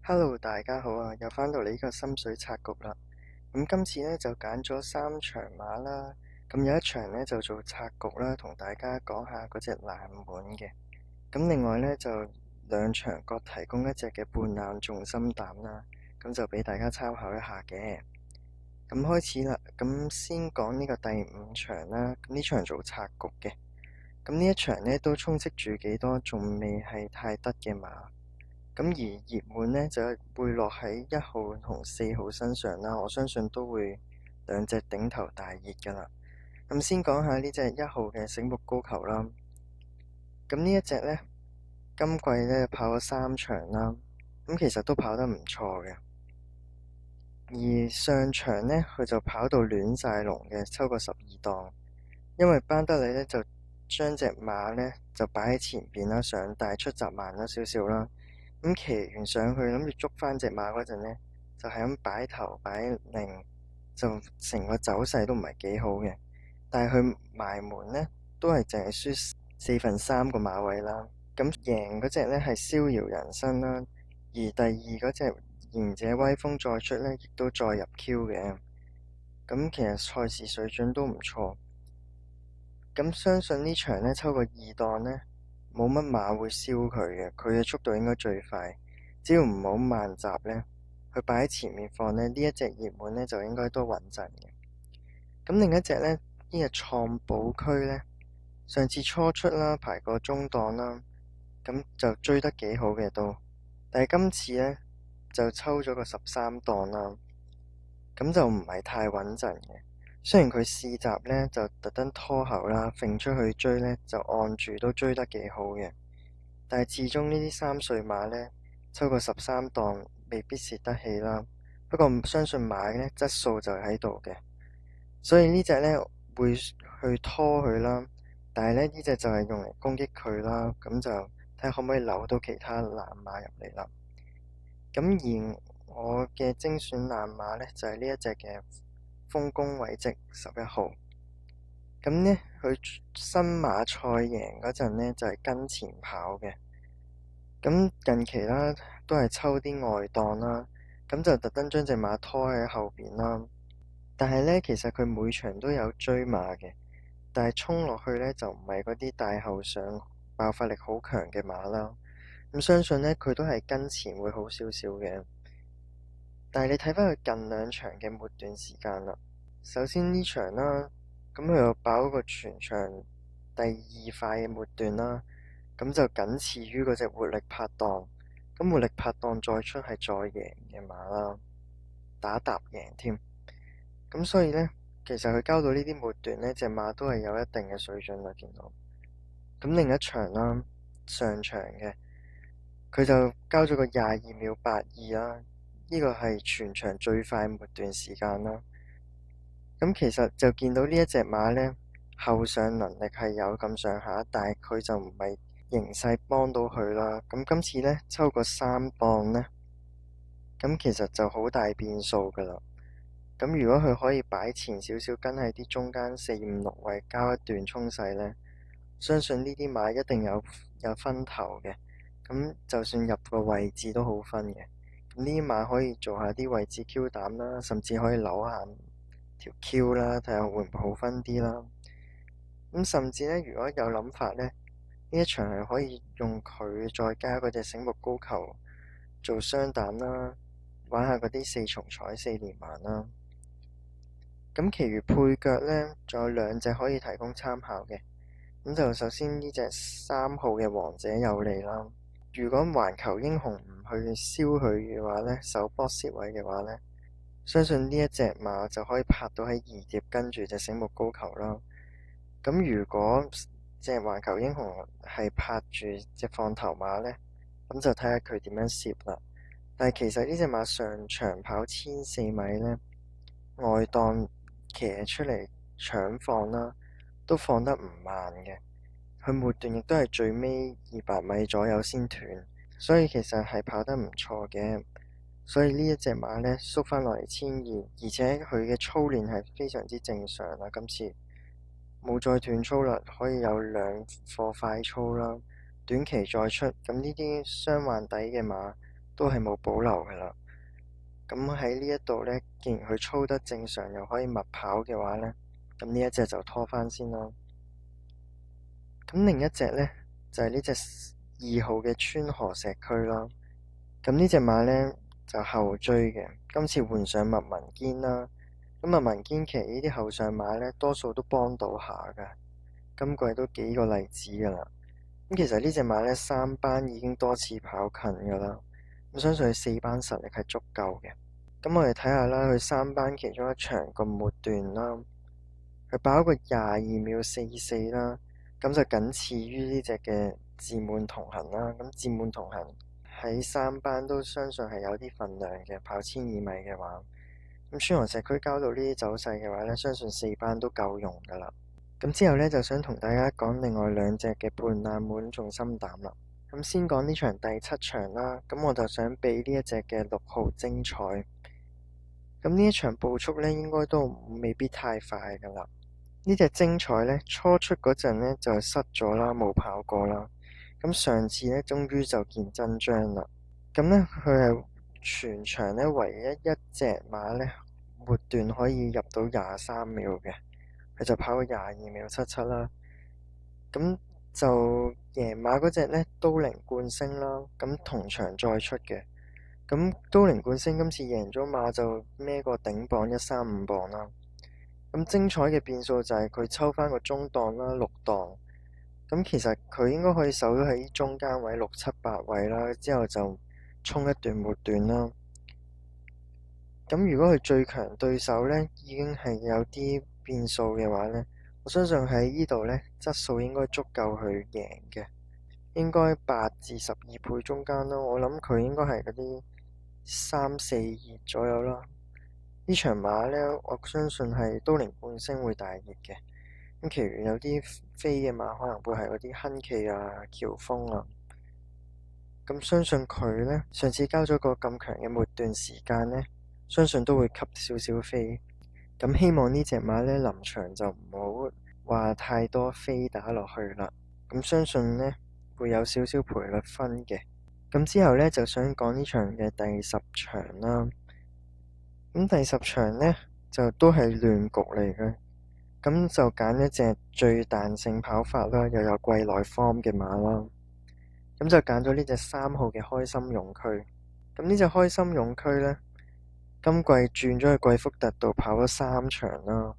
Hello，大家好啊！又返到嚟呢個心水策局啦。咁今次呢，就揀咗3場馬啦。咁有一場呢，就做策局啦，同大家講下嗰隻冷門嘅。咁另外呢，就2場各提供一隻嘅半冷重心膽啦。咁就俾大家參考一下嘅。咁開始啦。咁先講呢個第5場啦。咁呢場做策局嘅。咁呢一場呢，都充斥住幾多仲未係太得嘅馬。咁而熱門呢，就會落喺1號同4號身上啦，我相信都會2隻頂頭大熱㗎啦。咁先講下呢隻1號嘅醒目高球啦。咁呢一隻呢，今季呢跑咗3場啦，咁其實都跑得唔錯嘅。而上場呢，佢就跑到亂晒龍嘅，抽過12檔，因為班德里呢，就將隻馬呢，就擺喺前邊啦，想帶出閘慢咗少少啦。咁騎完上去諗住捉返隻馬嗰陣呢，就係咁擺頭擺擰，就成個走勢都唔係幾好嘅。但係佢埋門呢，都係淨係輸3/4個馬位啦。咁贏嗰隻呢係逍遙人生啦，而第2嗰隻賢者威風再出呢，亦都再入 Q 嘅。咁其實賽事水準都唔錯。咁相信呢場呢，抽個2檔呢，冇乜馬會燒佢嘅，佢嘅速度應該最快，只要唔好慢閘呢，佢擺喺前面放呢，呢一隻熱門呢，就應該都穩陣嘅。咁另一隻呢，呢隻創寶區呢，上次初出啦，排過中檔啦，咁就追得幾好嘅都，但係今次呢，就抽咗個13檔啦，咁就唔係太穩陣嘅。雖然佢試閘呢就特登拖後啦，揈出去追呢就按住都追得幾好嘅，但係始終呢啲3歲馬呢，抽個13檔未必蝕得起啦。不過相信馬呢質素就喺度嘅，所以呢隻呢會去拖佢啦。但係呢隻就係用嚟攻擊佢啦，咁就睇下可唔可以扭到其他爛馬入嚟啦。咁而我嘅精選爛馬呢，就係呢一隻嘅豐功偉績11號。咁呢，佢新馬賽贏嗰陣呢，就係跟前跑嘅。咁近期啦，都係抽啲外檔啦，咁就特登將隻馬拖喺後邊啦。但係呢，其實佢每場都有追馬嘅，但係衝落去呢，就唔係嗰啲大後上爆發力好強嘅馬啦。咁相信呢，佢都係跟前會好少少嘅。但係你睇返佢近2場嘅末段時間啦，首先呢場啦，咁佢又爆個全場第2快嘅末段啦，咁就僅次於嗰隻活力拍檔。咁活力拍檔再出係再贏嘅馬啦，打搭贏添。咁所以呢，其實佢交到呢啲末段呢，隻馬都係有一定嘅水準啦，見到。咁另一場啦，上場嘅佢就交咗個22秒82啦，呢個係全場最快末段時間啦。咁其實就見到呢一隻馬呢，後上能力係有咁上下，但係佢就唔係形勢幫到佢啦。咁今次呢，抽個3磅呢，咁其實就好大變數㗎啦。咁如果佢可以擺前少少，跟喺啲中間4、5、6位交一段衝勢呢，相信呢啲馬一定有分頭嘅。咁就算入個位置都好分嘅。咁呢啲馬可以做下啲位置 Q 膽啦，甚至可以扭下條 Q 啦，睇下會唔會好分啲啦。咁甚至呢，如果有諗法呢，呢一場係可以用佢再加嗰隻醒目高球做雙膽啦，玩下嗰啲4重彩4連環啦。咁其餘配腳呢，仲有2隻可以提供參考嘅。咁就首先呢隻3號嘅王者有利啦。如果環球英雄唔去燒佢嘅話呢，守波蝕位嘅話呢，相信呢一隻馬就可以拍到喺2碟跟住隻醒目高球啦。咁如果隻環球英雄係拍住隻放頭馬呢，咁就睇下佢點樣蝕啦。但係其實呢隻馬上場跑1400米呢，外檔騎出嚟搶放啦，都放得唔慢嘅。佢末段亦都係最尾200米左右先斷，所以其實係跑得唔錯嘅。所以呢一隻馬呢，縮返落嚟1200，而且佢嘅操練係非常之正常啦。今次冇再斷操啦，可以有2課快操啦，短期再出。咁呢啲雙環底嘅馬都係冇保留噶啦。咁喺呢一度呢，既然佢操得正常又可以密跑嘅話呢，咁呢一隻就拖返先啦。咁另一隻呢，就係呢隻2號嘅川河石區啦。咁呢隻馬呢，就後追嘅，今次換上麥文堅啦。咁麥文堅騎呢啲後上馬呢，多數都幫到下噶。今季都幾個例子噶啦。咁其實呢隻馬呢，3班已經多次跑近噶啦。咁相信佢4班實力係足夠嘅。咁我哋睇下啦，佢3班其中一場個末段啦，佢跑個22秒44啦。咁就僅次於呢隻嘅自滿同行啦。咁自滿同行喺3班都相信係有啲份量嘅，跑1200米嘅話。咁川河石區交到呢啲走勢嘅話呢，相信4班都夠用噶啦。咁之後呢，就想同大家講另外2隻嘅半冷門重心膽啦。咁先講呢場第7場啦。咁我就想俾呢一隻嘅6號精彩。咁呢一場步速呢，應該都未必太快噶啦。呢隻精彩呢，初出嗰陣呢就失咗啦，冇跑過啦。咁上次呢，終於就見真章啦。咁呢，佢係全場呢唯一一隻馬呢，末段可以入到23秒嘅，佢就跑過22秒77啦。咁就贏馬嗰隻呢，都靈冠星啦。咁同場再出嘅，咁都靈冠星今次贏咗馬就孭個頂磅135磅啦。咁精彩嘅變數就係佢抽返個中檔啦，6檔。咁其實佢應該可以守到喺中間位6、7、8位啦，之後就衝一段末段啦。咁如果佢最強對手呢已經係有啲變數嘅話呢，我相信喺呢度呢質素應該足夠去贏嘅，應該8至12倍中間咯。我諗佢應該係嗰啲3、4熱左右啦。呢場馬呢，我相信係都靈冠星會大熱嘅。咁其餘有啲飛嘅馬可能會係嗰啲亨奇啊、喬峰啊。咁相信佢呢，上次交咗個咁強嘅末段時間呢，相信都會吸少少飛。咁希望呢隻馬呢，臨場就唔好話太多飛打落去啦。咁相信呢，會有少少賠率分嘅。咁之後呢，就想講呢場嘅第10場啦。咁第10場呢，就都係亂局嚟嘅，咁就揀一隻最彈性跑法啦，又有季內 form 嘅馬啦。咁就揀咗呢隻3號嘅開心勇區。咁呢隻開心勇區呢，今季轉咗去季福特度跑咗3場啦，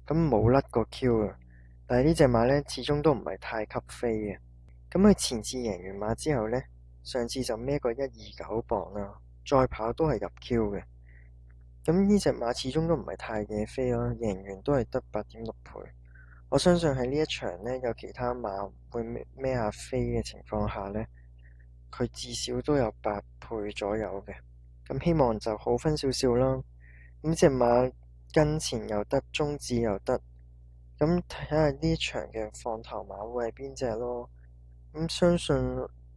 咁冇甩過 Q 啊。但係呢隻馬呢，始終都唔係太吸飛嘅。咁佢前次贏完馬之後呢，上次就孭個129磅啦，再跑都係入 Q 嘅。咁呢隻馬始終都唔係太夜飛啦，贏完都係得8.6倍。我相信喺呢一場呢，有其他馬會孭下飛嘅情況下呢，佢至少都有8倍左右嘅。咁希望就好分少少啦。咁隻馬跟前又得，中置又得。咁睇下呢場嘅放頭馬會係邊隻咯。咁相信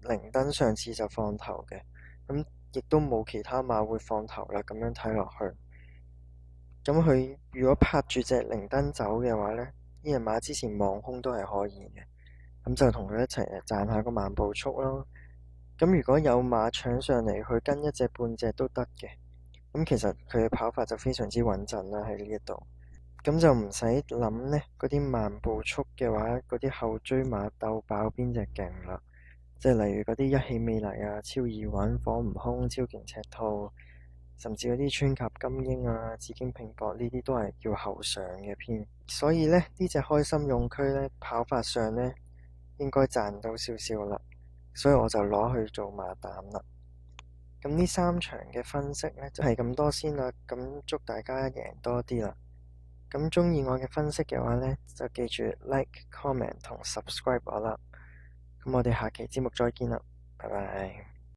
靈燈上次就放頭嘅。咁亦都冇其他馬會放頭啦，咁樣睇落去。咁佢如果拍住隻靈燈走嘅話呢，呢隻馬之前望空都係可以嘅。咁就同佢一齊賺下個慢步速咯。咁如果有馬搶上嚟，佢跟一隻半隻都得嘅。咁其實佢嘅跑法就非常之穩陣啦，喺呢一度。咁就唔使諗呢嗰啲慢步速嘅話，嗰啲後追馬鬥爆邊隻勁啦。即係例如嗰啲一起美麗啊、超易穩、火唔空、超勁赤兔，甚至嗰啲川甲金鷹啊、紫荊拼搏呢啲都係叫後上嘅偏。所以呢隻開心勇區呢，跑法上呢應該賺到少少啦，所以我就攞去做馬膽啦。咁呢3場嘅分析呢，就係咁多先啦。咁祝大家贏多啲啦。咁鍾意我嘅分析嘅話呢，就記住 like、comment 同 subscribe 我啦。咁我哋下期節目再見啦，拜拜。